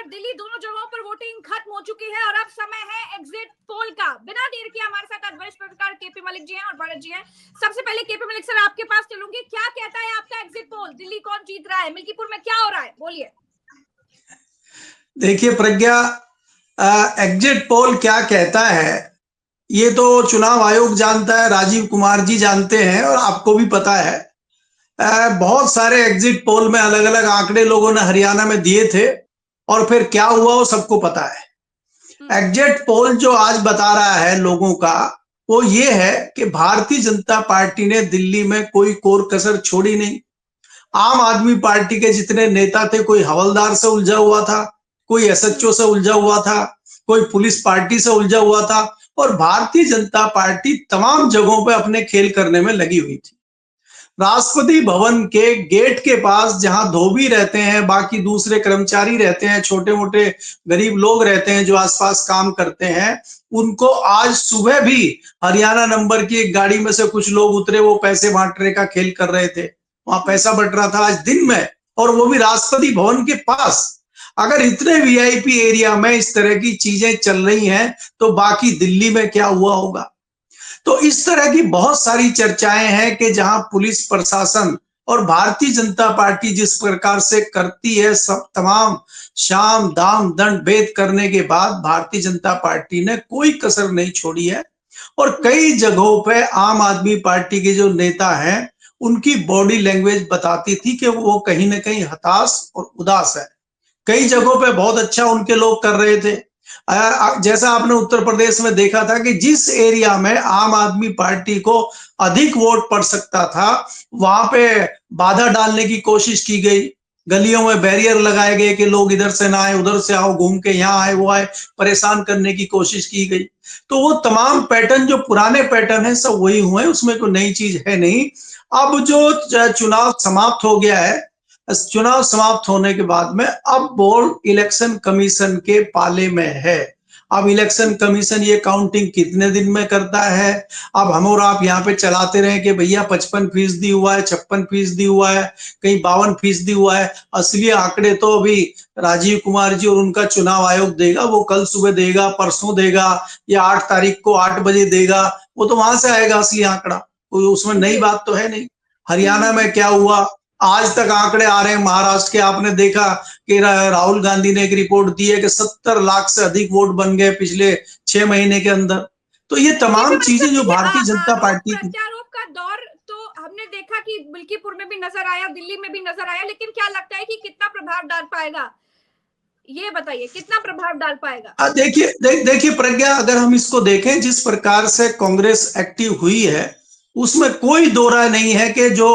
और दिल्ली दोनों जगहों पर वोटिंग खत्म हो चुकी है और अब समय है एग्जिट पोल का। बिना देर किए हमारे साथ आज वरिष्ठ पत्रकार केपी मलिक जी हैं और भरत जी हैं। सबसे पहले केपी मलिक सर आपके पास चलूंगी, क्या कहता है आपका एग्जिट पोल? दिल्ली कौन जीत रहा है? मिल्कीपुर में क्या हो रहा है, बोलिए। देखिए प्रज्ञा, एग्जिट पोल क्या कहता है ये तो चुनाव आयोग जानता है, राजीव कुमार जी जानते हैं और आपको भी पता है। बहुत सारे एग्जिट पोल में अलग अलग आंकड़े लोगों ने हरियाणा में दिए थे और फिर क्या हुआ वो सबको पता है। एग्जिट पोल जो आज बता रहा है लोगों का वो ये है कि भारतीय जनता पार्टी ने दिल्ली में कोई कोर कसर छोड़ी नहीं। आम आदमी पार्टी के जितने नेता थे, कोई हवलदार से उलझा हुआ था, कोई एसएचओ से उलझा हुआ था, कोई पुलिस पार्टी से उलझा हुआ था और भारतीय जनता पार्टी तमाम जगहों पे अपने खेल करने में लगी हुई थी। राष्ट्रपति भवन के गेट के पास जहां धोबी रहते हैं, बाकी दूसरे कर्मचारी रहते हैं, छोटे मोटे गरीब लोग रहते हैं जो आसपास काम करते हैं, उनको आज सुबह भी हरियाणा नंबर की एक गाड़ी में से कुछ लोग उतरे, वो पैसे बांटने का खेल कर रहे थे। वहां पैसा बट रहा था आज दिन में, और वो भी राष्ट्रपति भवन के पास। अगर इतने वीआईपी एरिया में इस तरह की चीजें चल रही हैं तो बाकी दिल्ली में क्या हुआ होगा। तो इस तरह की बहुत सारी चर्चाएं हैं कि जहां पुलिस प्रशासन और भारतीय जनता पार्टी जिस प्रकार से करती है, सब तमाम शाम दाम दंड भेद करने के बाद भारतीय जनता पार्टी ने कोई कसर नहीं छोड़ी है। और कई जगहों पे आम आदमी पार्टी के जो नेता हैं उनकी बॉडी लैंग्वेज बताती थी कि वो कहीं ना कहीं हताश और उदास है। कई जगहों पे बहुत अच्छा उनके लोग कर रहे थे। जैसा आपने उत्तर प्रदेश में देखा था कि जिस एरिया में आम आदमी पार्टी को अधिक वोट पड़ सकता था वहां पे बाधा डालने की कोशिश की गई, गलियों में बैरियर लगाए गए कि लोग इधर से ना आए, उधर से आओ, घूम के यहाँ आए, वो आए, परेशान करने की कोशिश की गई। तो वो तमाम पैटर्न जो पुराने पैटर्न है सब वही हुए, उसमें कोई नई चीज है नहीं। अब जो चुनाव समाप्त हो गया है, चुनाव समाप्त होने के बाद में अब बोर्ड इलेक्शन कमीशन के पाले में है। अब इलेक्शन कमीशन ये काउंटिंग कितने दिन में करता है। अब हम और आप यहाँ पे चलाते रहे कि भैया 55% हुआ है, 56% हुआ है, कहीं 52% हुआ है। असली आंकड़े तो अभी राजीव कुमार जी और उनका चुनाव आयोग देगा, वो कल सुबह देगा, परसों देगा, या 8 तारीख को 8 बजे देगा। वो तो वहां से आएगा असली आंकड़ा, कोई उसमें नई बात तो है नहीं। हरियाणा में क्या हुआ, आज तक आंकड़े आ रहे हैं। महाराष्ट्र के आपने देखा कि राहुल गांधी ने एक रिपोर्ट दी है कि 70 लाख से अधिक वोट बन गए पिछले 6 महीने के अंदर। तो ये तमाम चीजें जो भारतीय जनता पार्टी की, प्रत्यारोप का दौर तो हमने देखा कि मिल्कीपुर में भी नजर आया, दिल्ली में भी नजर आया, लेकिन क्या लगता है कि कितना प्रभाव डाल पाएगा, ये बताइए, कितना प्रभाव डाल पाएगा? देखिए प्रज्ञा, अगर हम इसको देखें जिस प्रकार से कांग्रेस एक्टिव हुई है उसमें कोई दो राय नहीं है कि जो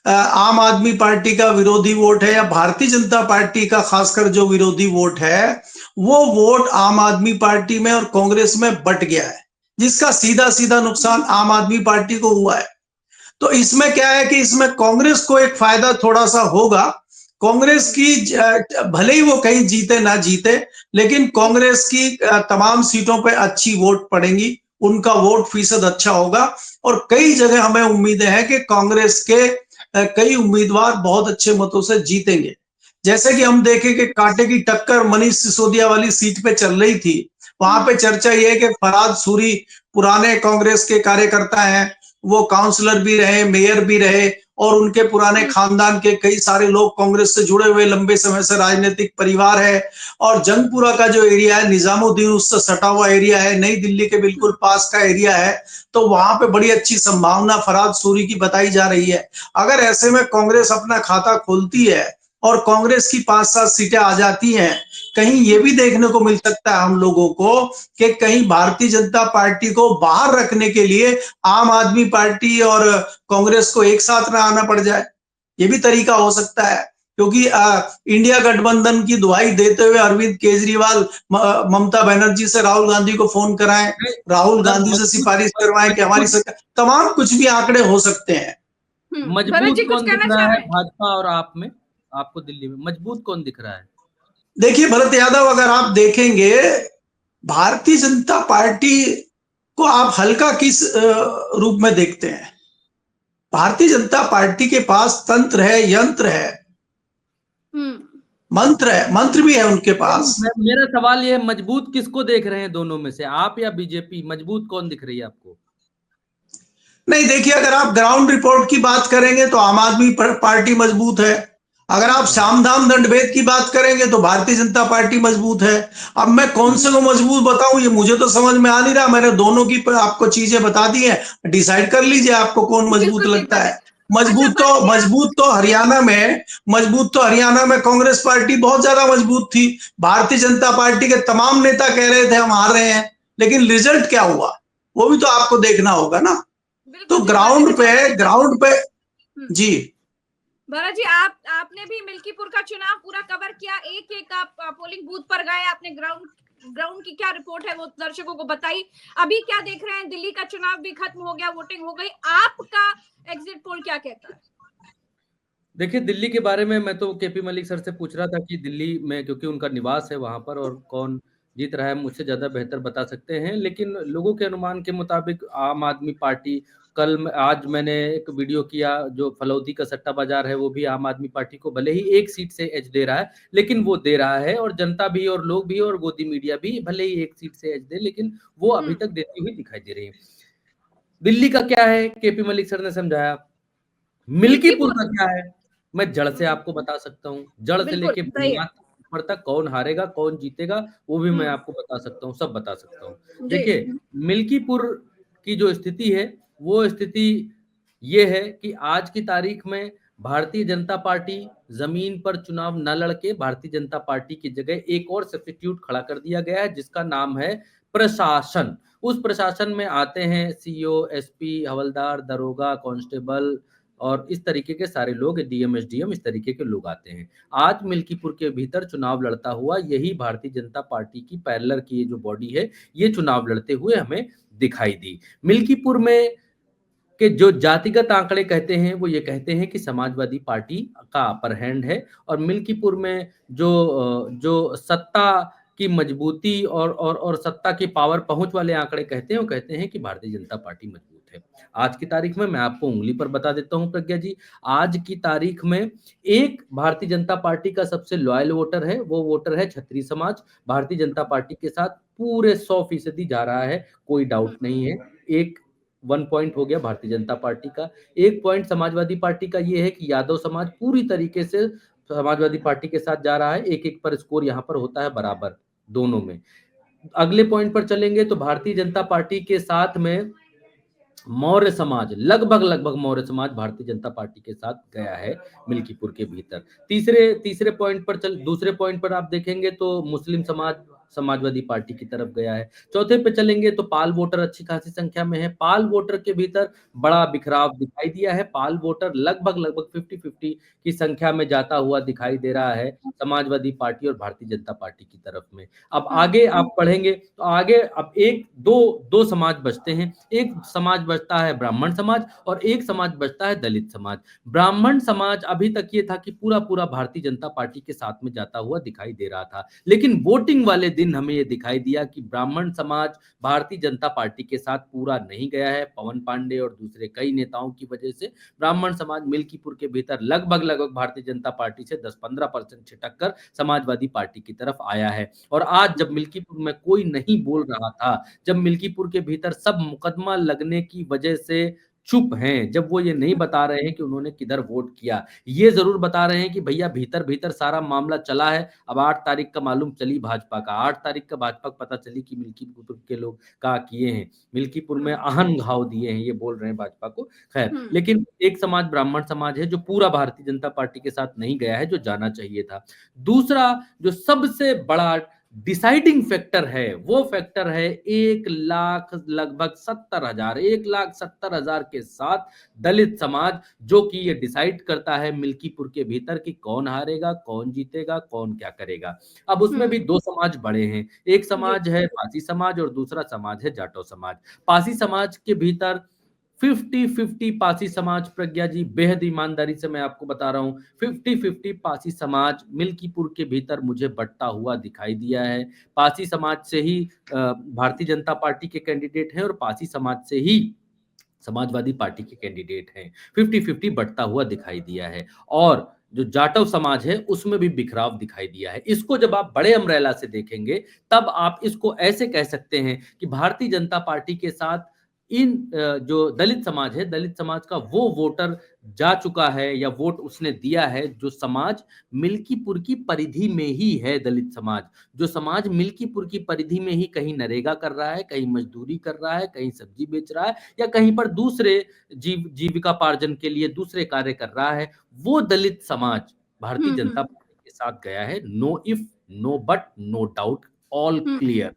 आम आदमी पार्टी का विरोधी वोट है या भारतीय जनता पार्टी का खासकर जो विरोधी वोट है, वो वोट आम आदमी पार्टी में और कांग्रेस में बट गया है, जिसका सीधा सीधा नुकसान आम आदमी पार्टी को हुआ है। तो इसमें क्या है कि इसमें कांग्रेस को एक फायदा थोड़ा सा होगा। कांग्रेस की भले ही वो कहीं जीते ना जीते, लेकिन कांग्रेस की तमाम सीटों पे अच्छी वोट पड़ेंगी, उनका वोट फीसद अच्छा होगा। और कई जगह हमें उम्मीदें हैं कि कांग्रेस के कई उम्मीदवार बहुत अच्छे मतों से जीतेंगे। जैसे कि हम देखें कि कांटे की टक्कर मनीष सिसोदिया वाली सीट पे चल रही थी, वहां पे चर्चा ये है कि फराद सूरी पुराने कांग्रेस के कार्यकर्ता हैं, वो काउंसलर भी रहे, मेयर भी रहे, और उनके पुराने खानदान के कई सारे लोग कांग्रेस से जुड़े हुए लंबे समय से राजनीतिक परिवार है। और जंगपुरा का जो एरिया है, निजामुद्दीन उससे सटा हुआ एरिया है, नई दिल्ली के बिल्कुल पास का एरिया है, तो वहां पे बड़ी अच्छी संभावना फराद सूरी की बताई जा रही है। अगर ऐसे में कांग्रेस अपना खाता खोलती है और कांग्रेस की 5-7 सीटें आ जाती हैं, कहीं ये भी देखने को मिल सकता है हम लोगों को कि कहीं भारतीय जनता पार्टी को बाहर रखने के लिए आम आदमी पार्टी और कांग्रेस को एक साथ ना आना पड़ जाए। ये भी तरीका हो सकता है, क्योंकि इंडिया गठबंधन की दुहाई देते हुए अरविंद केजरीवाल ममता बनर्जी से राहुल गांधी को फोन कराएं, राहुल गांधी से सिफारिश करवाएं कि हमारी सरकार, तमाम कुछ भी आंकड़े हो सकते हैं। मजबूत कौन दिख रहा है भाजपा और आप में? आपको दिल्ली में मजबूत कौन दिख रहा है? देखिए भरत यादव, अगर आप देखेंगे भारतीय जनता पार्टी को आप हल्का किस रूप में देखते हैं? भारतीय जनता पार्टी के पास तंत्र है, यंत्र है। मंत्र भी है उनके पास। मेरा सवाल ये है, मजबूत किसको देख रहे हैं दोनों में से, आप या बीजेपी? मजबूत कौन दिख रही है आपको? नहीं, देखिए, अगर आप ग्राउंड रिपोर्ट की बात करेंगे तो आम आदमी पार्टी मजबूत है। अगर आप साम दाम दंड भेद की बात करेंगे तो भारतीय जनता पार्टी मजबूत है। अब मैं कौन से को मजबूत बताऊं, ये मुझे तो समझ में आ नहीं रहा। मैंने दोनों की आपको चीजें बता दी हैं, डिसाइड कर लीजिए आपको कौन मजबूत लगता है। मजबूत तो हरियाणा में कांग्रेस पार्टी बहुत ज्यादा मजबूत थी। भारतीय जनता पार्टी के तमाम नेता कह रहे थे हम हार रहे हैं, लेकिन रिजल्ट क्या हुआ वो भी तो आपको देखना होगा ना। तो ग्राउंड पे जी भरत जी, आपने भी मिल्कीपुर का चुनाव पूरा कवर किया, एक एक आप पोलिंग बूथ पर गए, आपने ग्राउंड की क्या रिपोर्ट है वो दर्शकों को बताई। अभी क्या देख रहे हैं, दिल्ली का चुनाव भी खत्म हो गया, वोटिंग हो गई, आपका एग्जिट पोल क्या कहता है? देखिए, दिल्ली के बारे में मैं तो केपी मलिक सर से पूछ रहा था कि दिल्ली में, क्योंकि उनका निवास है वहां पर, और कौन जीत रहा है मुझसे ज्यादा बेहतर बता सकते हैं। लेकिन लोगों के अनुमान के मुताबिक आम आदमी पार्टी, आज मैंने एक वीडियो किया, जो फलौदी का सट्टा बाजार है वो भी आम आदमी पार्टी को भले ही एक सीट से एज दे रहा है, लेकिन वो दे रहा है, और जनता भी और लोग भी और गोदी मीडिया भी भले ही एक सीट से एज दे, लेकिन वो अभी तक देती हुई दिखाई दे रही है। दिल्ली का क्या है, केपी मलिक सर ने समझाया। मिल्कीपुर का क्या है, मैं जड़ से आपको बता सकता हूँ। जड़ से लेके बुनियाद ऊपर तक कौन हारेगा कौन जीतेगा वो भी मैं आपको बता सकता हूँ, सब बता सकता हूँ। देखिए, मिल्कीपुर की जो स्थिति है वो स्थिति ये है कि आज की तारीख में भारतीय जनता पार्टी जमीन पर चुनाव न लड़के भारतीय जनता पार्टी की जगह एक और सब्स्टिट्यूट खड़ा कर दिया गया है, जिसका नाम है प्रशासन। उस प्रशासन में आते हैं सीओ, एसपी, हवलदार, दरोगा, कांस्टेबल और इस तरीके के सारे लोग, डीएम, एसडीएम, इस तरीके के लोग आते हैं। आज मिल्कीपुर के भीतर चुनाव लड़ता हुआ यही भारतीय जनता पार्टी की पैरेलल की ये जो बॉडी है, ये चुनाव लड़ते हुए हमें दिखाई दी। मिल्कीपुर में के जो जातिगत आंकड़े कहते हैं वो ये कहते हैं कि समाजवादी पार्टी का अपर हैंड है, और मिल्कीपुर में जो सत्ता की मजबूती और सत्ता की पावर पहुंच वाले आंकड़े कहते हैं, वो कहते हैं कि भारतीय जनता पार्टी मजबूत है। आज की तारीख में मैं आपको उंगली पर बता देता हूं प्रज्ञा जी, आज की तारीख में एक भारतीय जनता पार्टी का सबसे लॉयल वोटर है, वो वोटर है क्षत्रिय समाज। भारतीय जनता पार्टी के साथ पूरे 100% जा रहा है, कोई डाउट नहीं है। एक 1 पॉइंट हो गया भारतीय जनता पार्टी का। 1 पॉइंट समाजवादी पार्टी का ये है कि यादव समाज पूरी तरीके से समाजवादी पार्टी के साथ जा रहा है, एक एक पर स्कोर यहाँ पर होता है बराबर दोनों में। अगले पॉइंट पर चलेंगे तो भारतीय जनता पार्टी के साथ में मौर्य समाज, लगभग मौर्य समाज भारतीय जनता पार्टी के साथ गया है मिल्कीपुर के भीतर। तीसरे पॉइंट पर दूसरे पॉइंट पर आप देखेंगे तो मुस्लिम समाज समाजवादी पार्टी की तरफ गया है। चौथे पे चलेंगे तो पाल वोटर अच्छी खासी संख्या में है। पाल वोटर के भीतर बड़ा बिखराव दिखाई दिया है। पाल वोटर लगभग 50-50 की संख्या में जाता हुआ दिखाई दे रहा है समाजवादी पार्टी और भारतीय जनता पार्टी की तरफ में। अब आगे आप पढ़ेंगे तो आगे अब दो समाज बचते हैं। एक समाज बचता है ब्राह्मण समाज और एक समाज बचता है दलित समाज। ब्राह्मण समाज अभी तक ये था कि पूरा भारतीय जनता पार्टी के साथ में जाता हुआ दिखाई दे रहा था, लेकिन वोटिंग वाले दिन हमें ये दिखाई दिया कि ब्राह्मण समाज भारतीय जनता पार्टी के साथ पूरा नहीं गया है। पवन पांडे और दूसरे कई नेताओं की वजह से ब्राह्मण समाज मिल्कीपुर के भीतर लगभग भारतीय जनता पार्टी से 10-15% छिटक कर समाजवादी पार्टी की तरफ आया है। और आज जब मिल्कीपुर में कोई नहीं बोल रहा था, जब मिल्कीपुर के भीतर सब मुकदमा लगने की वजह से चुप हैं, जब वो ये नहीं बता रहे हैं कि उन्होंने किधर वोट किया, ये जरूर बता रहे हैं कि भैया भीतर सारा मामला चला है। अब 8 तारीख का मालूम चली भाजपा का, 8 तारीख का भाजपा को पता चली कि मिल्कीपुर के लोग क्या किए हैं, मिल्कीपुर में अहन घाव दिए हैं, ये बोल रहे हैं भाजपा को। खैर, लेकिन एक समाज ब्राह्मण समाज है जो पूरा भारतीय जनता पार्टी के साथ नहीं गया है, जो जाना चाहिए था। दूसरा जो सबसे बड़ा डिसाइडिंग फैक्टर है वो फैक्टर है 1,70,000 के साथ दलित समाज, जो कि ये डिसाइड करता है मिल्कीपुर के भीतर कि कौन हारेगा कौन जीतेगा कौन क्या करेगा। अब उसमें भी 2 समाज बड़े हैं, एक समाज है पासी समाज और दूसरा समाज है जाटो समाज। पासी समाज के भीतर 50-50 पासी समाज, प्रज्ञा जी बेहद ईमानदारी से मैं आपको बता रहा हूँ, 50-50 पासी समाज मिल्कीपुर के भीतर मुझे बंटता हुआ दिखाई दिया है। पासी समाज से ही भारतीय जनता पार्टी के कैंडिडेट हैं और पासी समाज से ही समाजवादी पार्टी के कैंडिडेट हैं। 50-50 बढ़ता हुआ दिखाई दिया है। और जो जाटव समाज है उसमें भी बिखराव दिखाई दिया है। इसको जब आप बड़े अम्ब्रेला से देखेंगे तब आप इसको ऐसे कह सकते हैं कि भारतीय जनता पार्टी के साथ जो दलित समाज है, दलित समाज का वो वोटर जा चुका है या वोट उसने दिया है जो समाज मिल्कीपुर की परिधि में ही है। दलित समाज, जो समाज मिल्कीपुर की परिधि में ही कहीं नरेगा कर रहा है, कहीं मजदूरी कर रहा है, कहीं सब्जी बेच रहा है या कहीं पर दूसरे जीविकापार्जन के लिए दूसरे कार्य कर रहा है, वो दलित समाज भारतीय जनता पार्टी के साथ गया है। No if, no but, no doubt, all clear.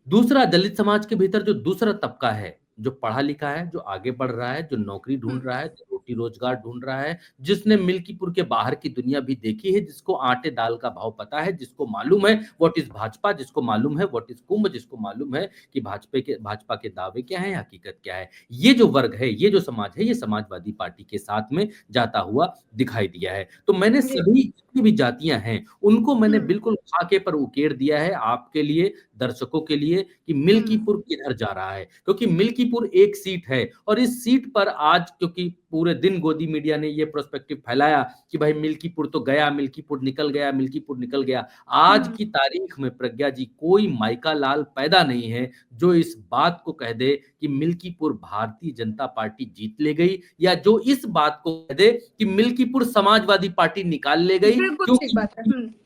दूसरा, दलित समाज के भीतर जो दूसरा तबका है, जो पढ़ा लिखा है, जो आगे बढ़ रहा है, जो नौकरी ढूंढ रहा है, जो रोटी रोजगार ढूंढ रहा है, जिसने मिल्कीपुर के बाहर की दुनिया भी देखी है, जिसको आटे दाल का भाव पता है, जिसको मालूम है व्हाट इज भाजपा, जिसको मालूम है व्हाट इज कुंभ, जिसको मालूम है कि भाजपा के दावे क्या है, हकीकत क्या है। ये जो वर्ग है, ये जो समाज है, ये समाजवादी पार्टी के साथ में जाता हुआ दिखाई दिया है। तो मैंने सभी जितनी भी जातियां हैं उनको मैंने बिल्कुल खाके पर उकेर दिया है आपके लिए, दर्शकों के लिए, कि मिल्कीपुर किधर जा रहा है। क्योंकि मिल्कीपुर एक सीट है और इस सीट पर आज, क्योंकि पूरे दिन गोदी मीडिया ने ये पर्सपेक्टिव फैलाया कि भाई मिल्कीपुर तो गया, मिल्कीपुर निकल गया, मिल्कीपुर निकल गया। आज की तारीख में प्रज्ञा जी, कोई माइका लाल पैदा नहीं है जो इस बात को कह दे कि मिल्कीपुर भारतीय जनता पार्टी जीत ले गई, या जो इस बात को कह दे कि मिल्कीपुर समाजवादी पार्टी निकाल ले गई।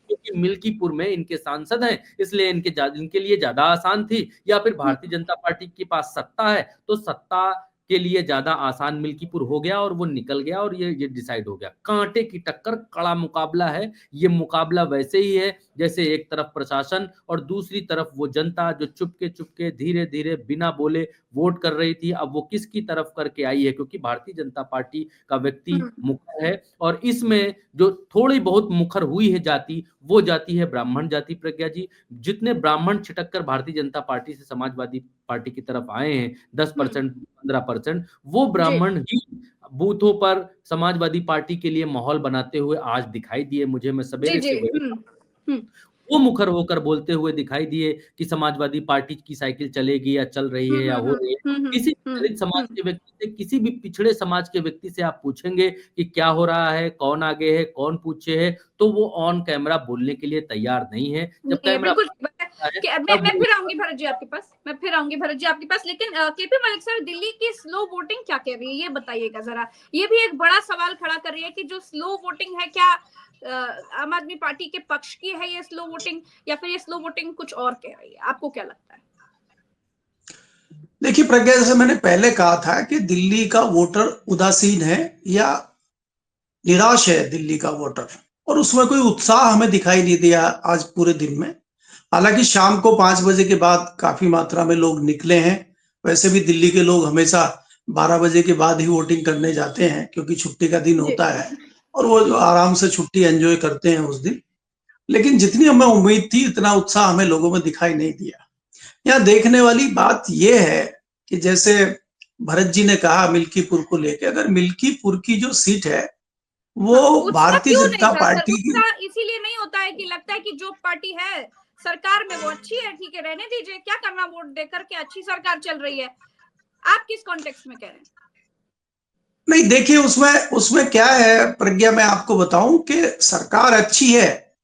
क्योंकि मिल्कीपुर में इनके सांसद हैं, इसलिए इनके लिए ज्यादा आसान थी, या फिर भारतीय जनता पार्टी के पास सत्ता है तो सत्ता के लिए ज्यादा आसान मिल्कीपुर हो गया और वो निकल गया और ये डिसाइड हो गया। कांटे की टक्कर, कड़ा मुकाबला है। ये मुकाबला वैसे ही है जैसे एक तरफ प्रशासन और दूसरी तरफ वो जनता जो चुपके धीरे धीरे बिना बोले वोट कर रही थी। अब वो किसकी तरफ करके आई है, क्योंकि भारतीय जनता पार्टी का व्यक्ति मुखर है और इसमें जो थोड़ी बहुत मुखर हुई है जाति, वो जाति है ब्राह्मण जाति। प्रज्ञा जी, जितने ब्राह्मण छिटक कर भारतीय जनता पार्टी से समाजवादी पार्टी की तरफ आए हैं, 10%, 15%, वो ब्राह्मण ही बूथों पर समाजवादी पार्टी के लिए माहौल बनाते हुए आज दिखाई दिए मुझे। मैं सवेरे से वो मुखर होकर बोलते हुए दिखाई दिए कि समाजवादी पार्टी की साइकिल चलेगी या चल रही है या हो रही है। किसी दलित समाज के व्यक्ति से, किसी भी पिछड़े समाज के व्यक्ति से आप पूछेंगे कि क्या हो रहा है, कौन आगे है, कौन पीछे है, तो वो ऑन कैमरा बोलने के लिए तैयार नहीं है। जब कैमरा मैं फिर आऊंगी भरत जी आपके पास, लेकिन केपी मलिक सर, दिल्ली की स्लो वोटिंग क्या कह रही है ये बताइएगा जरा। ये भी एक बड़ा सवाल खड़ा कर रही है कि जो स्लो वोटिंग है, क्या आम आदमी पार्टी के पक्ष की है ये स्लो वोटिंग, या फिर ये स्लो वोटिंग कुछ और कह रही है? आपको क्या लगता है? देखिए प्रज्ञा, जैसे मैंने पहले कहा था कि दिल्ली का वोटर उदासीन है या निराश है दिल्ली का वोटर, और उसमें कोई उत्साह हमें दिखाई नहीं दिया आज पूरे दिन में। हालांकि शाम को 5 बजे के बाद काफी मात्रा में लोग निकले हैं। वैसे भी दिल्ली के लोग हमेशा 12 बजे के बाद ही वोटिंग करने जाते हैं, क्योंकि छुट्टी का दिन होता है और वो आराम से छुट्टी एंजॉय करते हैं उस दिन। लेकिन जितनी हमें उम्मीद थी इतना उत्साह हमें लोगों में दिखाई नहीं दिया। यहाँ देखने वाली बात यह है कि जैसे भरत जी ने कहा मिल्कीपुर को लेकर, अगर मिल्कीपुर की जो सीट है वो भारतीय जनता पार्टी की, इसीलिए नहीं होता है कि लगता है कि जो पार्टी है सरकार में वो अच्छी है, ठीक है रहने दीजिए, क्या करना वोट देकर के, अच्छी सरकार चल रही है। आप किस कॉन्टेक्स्ट में कह रहे हैं? नहीं, देखिए उसमें क्या है प्रज्ञा, मैं आपको बताऊं कि सरकार अच्छी है,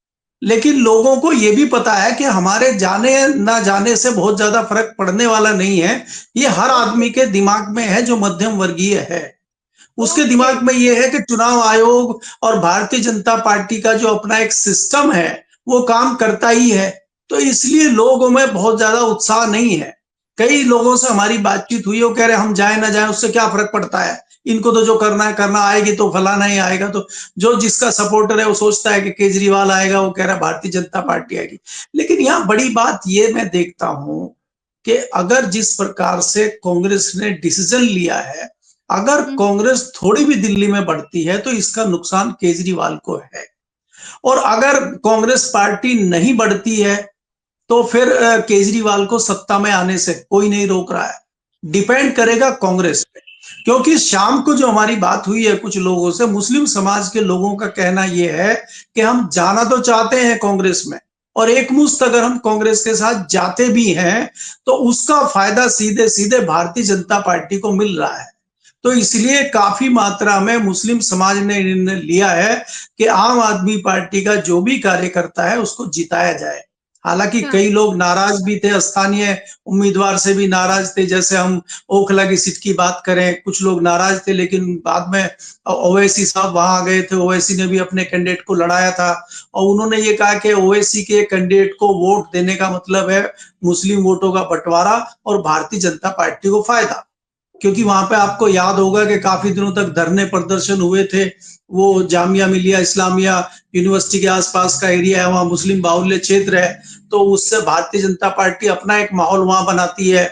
लेकिन लोगों को यह भी पता है कि हमारे जाने ना जाने से बहुत ज्यादा फर्क पड़ने वाला नहीं है। ये हर आदमी के दिमाग में है जो मध्यम वर्गीय है। उसके दिमाग में यह है कि चुनाव आयोग और भारतीय जनता पार्टी का जो अपना एक सिस्टम है वो काम करता ही है। तो इसलिए लोगों में बहुत ज्यादा उत्साह नहीं है। कई लोगों से हमारी बातचीत हुई, वो कह रहे हम जाए ना जाए उससे क्या फर्क पड़ता है, इनको तो जो करना है करना, आएगी तो फलाना ही आएगा। तो जो जिसका सपोर्टर है वो सोचता है कि केजरीवाल आएगा, वो कह रहा है भारतीय जनता पार्टी आएगी। लेकिन यहाँ बड़ी बात ये मैं देखता हूं कि अगर जिस प्रकार से कांग्रेस ने डिसीजन लिया है, अगर कांग्रेस थोड़ी भी दिल्ली में बढ़ती है तो इसका नुकसान केजरीवाल को है, और अगर कांग्रेस पार्टी नहीं बढ़ती है तो फिर केजरीवाल को सत्ता में आने से कोई नहीं रोक रहा है। डिपेंड करेगा कांग्रेस पे, क्योंकि शाम को जो हमारी बात हुई है कुछ लोगों से, मुस्लिम समाज के लोगों का कहना यह है कि हम जाना तो चाहते हैं कांग्रेस में, और एक मुश्त अगर हम कांग्रेस के साथ जाते भी हैं तो उसका फायदा सीधे सीधे भारतीय जनता पार्टी को मिल रहा है। तो इसलिए काफी मात्रा में मुस्लिम समाज ने निर्णय लिया है कि आम आदमी पार्टी का जो भी कार्यकर्ता है उसको जिताया जाए। हालांकि कई लोग नाराज भी थे, स्थानीय उम्मीदवार से भी नाराज थे, जैसे हम ओखला की सीट की बात करें, कुछ लोग नाराज थे, लेकिन बाद में ओवैसी साहब वहां आ गए थे, ओवैसी ने भी अपने कैंडिडेट को लड़ाया था और उन्होंने ये कहा कि ओवैसी के कैंडिडेट को वोट देने का मतलब है मुस्लिम वोटों का बंटवारा और भारतीय जनता पार्टी को फायदा। क्योंकि वहां पे आपको याद होगा कि काफी दिनों तक धरने प्रदर्शन हुए थे, वो जामिया मिलिया इस्लामिया यूनिवर्सिटी के आसपास का एरिया है, वहां मुस्लिम बाहुल्य क्षेत्र है, तो उससे भारतीय जनता पार्टी अपना एक माहौल वहां बनाती है,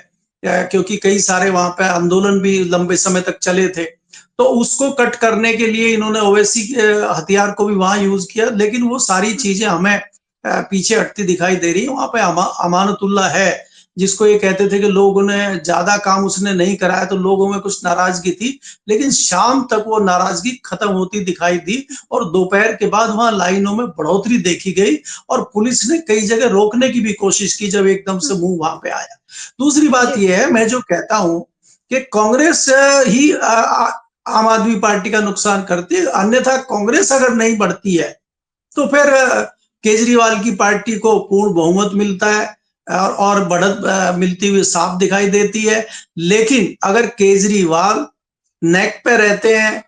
क्योंकि कई सारे वहां पे आंदोलन भी लंबे समय तक चले थे। तो उसको कट करने के लिए इन्होंने ओवैसी हथियार को भी वहां यूज किया, लेकिन वो सारी चीजें हमें पीछे हटती दिखाई दे रही है। वहां पे अमानतुल्लाह है, जिसको ये कहते थे कि लोगों ने ज्यादा काम उसने नहीं कराया तो लोगों में कुछ नाराजगी थी, लेकिन शाम तक वो नाराजगी खत्म होती दिखाई दी और दोपहर के बाद वहां लाइनों में बढ़ोतरी देखी गई और पुलिस ने कई जगह रोकने की भी कोशिश की जब एकदम से मुंह वहां पे आया। दूसरी बात यह है, मैं जो कहता हूं कि कांग्रेस ही आम आदमी पार्टी का नुकसान करती है, अन्यथा कांग्रेस अगर नहीं बढ़ती है तो फिर केजरीवाल की पार्टी को पूर्ण बहुमत मिलता है और बढ़त मिलती हुई साफ दिखाई देती है। लेकिन अगर केजरीवाल नेक पे रहते हैं,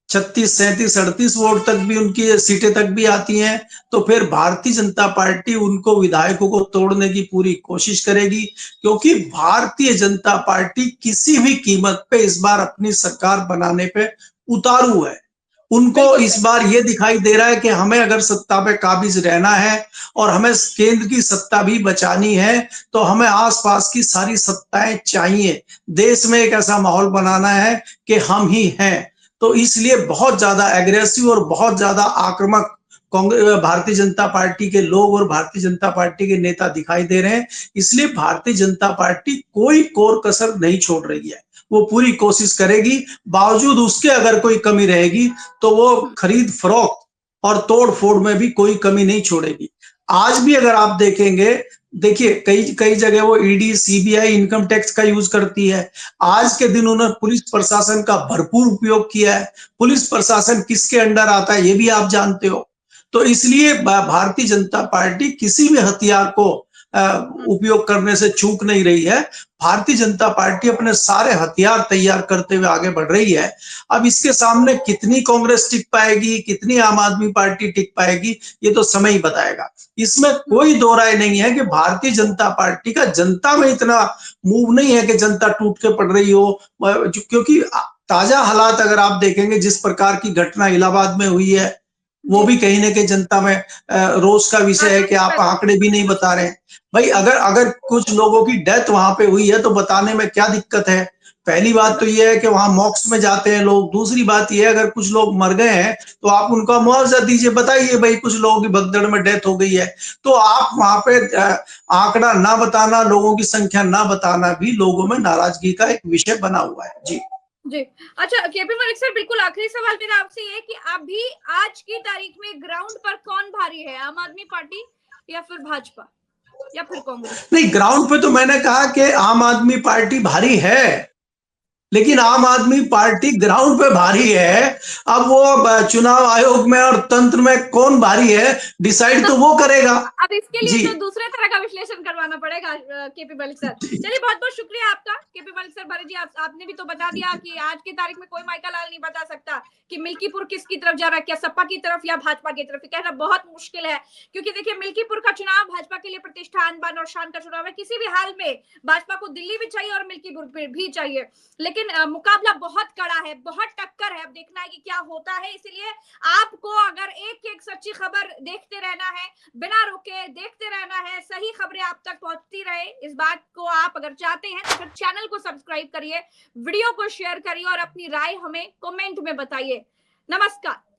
36, 37, 38 वोट तक भी उनकी सीटें तक भी आती हैं, तो फिर भारतीय जनता पार्टी उनको विधायकों को तोड़ने की पूरी कोशिश करेगी, क्योंकि भारतीय जनता पार्टी किसी भी कीमत पे इस बार अपनी सरकार बनाने पे उतारू है। उनको इस बार ये दिखाई दे रहा है कि हमें अगर सत्ता पे काबिज रहना है और हमें केंद्र की सत्ता भी बचानी है, तो हमें आसपास की सारी सत्ताएं चाहिए। देश में एक ऐसा माहौल बनाना है कि हम ही हैं। तो इसलिए बहुत ज्यादा एग्रेसिव और बहुत ज्यादा आक्रामक कांग्रेस भारतीय जनता पार्टी के लोग और भारतीय जनता पार्टी के नेता दिखाई दे रहे हैं। इसलिए भारतीय जनता पार्टी कोई कोर कसर नहीं छोड़ रही है, वो पूरी कोशिश करेगी। बावजूद उसके अगर कोई कमी रहेगी तो वो खरीद फरोख्त और तोड़ फोड़ में भी कोई कमी नहीं छोड़ेगी। आज भी अगर आप देखेंगे, देखिए कई कई जगह वो ईडी सीबीआई इनकम टैक्स का यूज करती है। आज के दिन उन्होंने पुलिस प्रशासन का भरपूर उपयोग किया है। पुलिस प्रशासन किसके अंडर आता है ये भी आप जानते हो। तो इसलिए भारतीय जनता पार्टी किसी भी हथियार को उपयोग करने से चूक नहीं रही है। भारतीय जनता पार्टी अपने सारे हथियार तैयार करते हुए आगे बढ़ रही है। अब इसके सामने कितनी कांग्रेस टिक पाएगी, कितनी आम आदमी पार्टी टिक पाएगी, ये तो समय ही बताएगा। इसमें कोई दो राय नहीं है कि भारतीय जनता पार्टी का जनता में इतना मूव नहीं है कि जनता टूट के पड़ रही हो, क्योंकि ताजा हालात अगर आप देखेंगे, जिस प्रकार की घटना इलाहाबाद में हुई है, वो भी कहीं ना कहीं जनता में रोष का विषय है कि आप आंकड़े भी नहीं बता रहे हैं। भाई अगर कुछ लोगों की डेथ वहां पे हुई है तो बताने में क्या दिक्कत है। पहली बात तो ये है कि वहां मॉक्स में जाते हैं लोग। दूसरी बात ये है, अगर कुछ लोग मर गए हैं तो आप उनका मुआवजा दीजिए, बताइए भाई कुछ लोगों की भगदड़ में डेथ हो गई है। तो आप वहां पे आंकड़ा ना बताना, लोगों की संख्या ना बताना भी लोगों में नाराजगी का एक विषय बना हुआ है। जी जी, अच्छा केपी मलिक सर, बिल्कुल आखिरी सवाल मेरा आपसे ये है कि अभी आज की तारीख में ग्राउंड पर कौन भारी है, आम आदमी पार्टी या फिर भाजपा या फिर कांग्रेस? नहीं, ग्राउंड पे तो मैंने कहा कि आम आदमी पार्टी भारी है, लेकिन आम आदमी पार्टी ग्राउंड पे भारी है। अब वो चुनाव आयोग में और तंत्र में कौन भारी है डिसाइड तो वो करेगा। अब इसके लिए जी तो दूसरे तरह का विश्लेषण करवाना पड़ेगा केपी मलिक सर। चलिए बहुत बहुत शुक्रिया आपका केपी मलिक सर। भरत जी आपने भी तो बता दिया कि आज की तारीख में कोई माइका लाल नहीं बता सकता कि मिल्कीपुर किसकी तरफ जा रहा है, क्या सपा की तरफ या भाजपा की तरफ। कहना बहुत मुश्किल है, क्योंकि देखिए मिल्कीपुर का चुनाव भाजपा के लिए प्रतिष्ठान बान और शान का चुनाव है। किसी भी हाल में भाजपा को दिल्ली भी चाहिए और मिल्कीपुर भी चाहिए, लेकिन मुकाबला बहुत कड़ा है, बहुत टक्कर है। अब देखना है कि क्या होता है। इसीलिए आपको अगर एक एक सच्ची खबर देखते रहना है, बिना रुके देखते रहना है, सही खबरें आप तक पहुंचती रहे, इस बात को आप अगर चाहते हैं तो फिर चैनल को सब्सक्राइब करिए, वीडियो को शेयर करिए और अपनी राय हमें कमेंट में बताइए। नमस्कार।